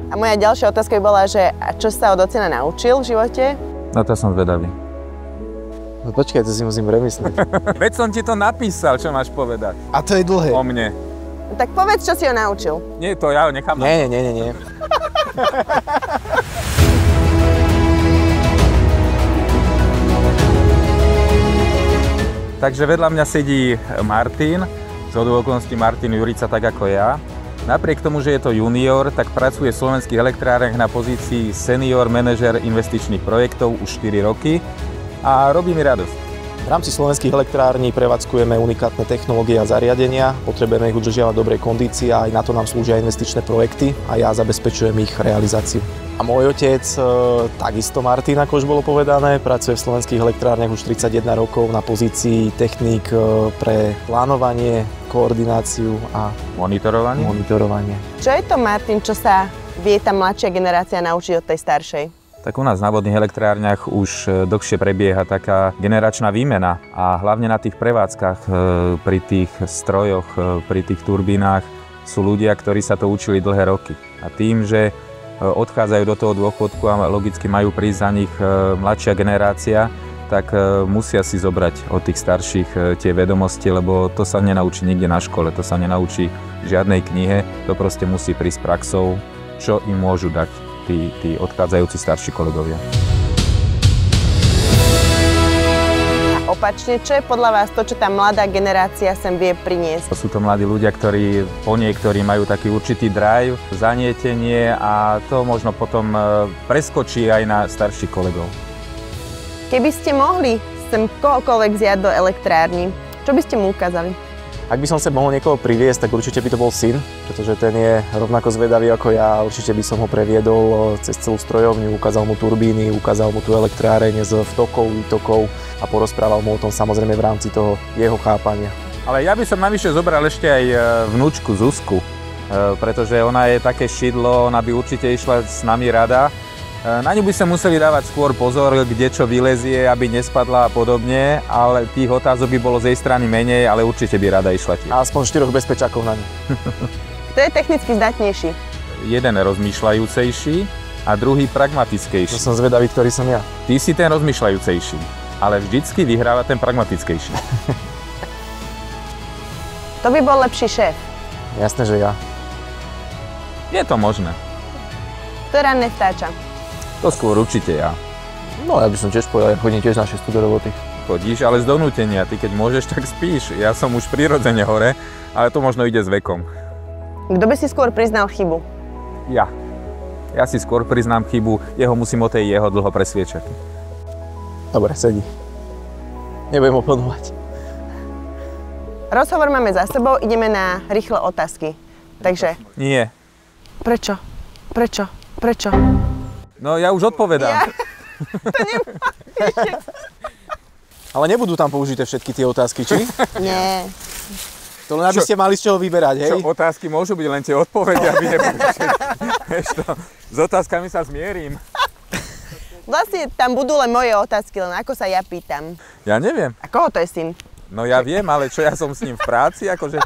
A moja ďalšia otázka by bola, že čo sa od ocina naučil v živote? No to som zvedavý. No počkaj, to si musím premyslieť. Veď som ti to napísal, čo máš povedať. A to je dlhé. O mne. Tak povedz, čo si ho naučil. Nie, to ja nechám. Nie. Takže vedľa mňa sedí Martin, zhodou okolností Martin Jurica tak ako ja. Napriek tomu, že je to junior, tak pracuje v Slovenských elektrárniach na pozícii senior manažer investičných projektov už 4 roky a robí mi radosť. V rámci Slovenských elektrární prevádzkujeme unikátne technológie a zariadenia, potrebujeme ich udržiavať v dobrej kondícii a aj na to nám slúžia investičné projekty a ja zabezpečujem ich realizáciu. A môj otec, takisto Martin, ako už bolo povedané, pracuje v Slovenských elektrárniach už 31 rokov na pozícii techník pre plánovanie, koordináciu a monitorovanie. Čo je to, Martin, čo sa vie tá mladšia generácia naučiť od tej staršej? Tak u nás na vodných elektrárniach už dlhšie prebieha taká generačná výmena a hlavne na tých prevádzkach, pri tých strojoch, pri tých turbínach sú ľudia, ktorí sa to učili dlhé roky. A tým, že odchádzajú do toho dôchodku a logicky majú prísť za nich mladšia generácia, tak musia si zobrať od tých starších tie vedomosti, lebo to sa nenaučí nikde na škole, to sa nenaučí v žiadnej knihe, to proste musí prísť praxou, čo im môžu dať tí odchádzajúci starší kolegovia. A opačne, čo je podľa vás to, čo tá mladá generácia sem vie priniesť? Sú to mladí ľudia, ktorí niektorí majú taký určitý drive, zanietenie a to možno potom preskočí aj na starších kolegov. Keby ste mohli sem kohokoľvek vziať do elektrárny, čo by ste mu ukázali? Ak by som sa mohol niekoho priviesť, tak určite by to bol syn, pretože ten je rovnako zvedavý ako ja. Určite by som ho previedol cez celú strojovňu, ukázal mu turbíny, ukázal mu tú elektráreň z vtokov, výtokov a porozprával mu o tom samozrejme v rámci toho jeho chápania. Ale ja by som navyše zobral ešte aj vnúčku Zuzku, pretože ona je také šidlo, ona by určite išla s nami rada. Na ňu by sa museli dávať skôr pozor, kde čo vylezie, aby nespadla a podobne, ale tých otázok by bolo z jej strany menej, ale určite by rada išla tiež. A aspoň 4 bezpečákov na ňu. Kto je technicky zdatnejší? Jeden rozmýšľajúcejší a druhý pragmatickejší. To som zvedavý, ktorý som ja. Ty si ten rozmýšľajúcejší, ale vždycky vyhráva ten pragmatickejší. To by bol lepší šéf. Jasné, že ja. Je to možné. Kto ranné vtáča? To skôr určite ja. No ja by som tiež povedal, ja chodím tiež na 6 do roboty. Chodíš, ale z donútenia. Ty keď môžeš, tak spíš. Ja som už prirodzene hore, ale to možno ide s vekom. Kto by si skôr priznal chybu? Ja. Ja si skôr priznám chybu, musím o tej jeho dlho presviečať. Dobre, sedí. Nebudem oponovať. Rozhovor máme za sebou, ideme na rýchle otázky. Takže... Nie. Prečo? No ja už odpovedám. To nemáš. Ale nebudú tam použité všetky tie otázky, či? Nie. To len aby ste mali z čoho vyberať, hej? Čo, otázky môžu byť, len tie odpovede, aby neboli všetky. S otázkami sa zmierim. Vlastne tam budú len moje otázky, len ako sa ja pýtam. Ja neviem. A koho to je syn? No ja viem, ale čo ja som s ním v práci, akože...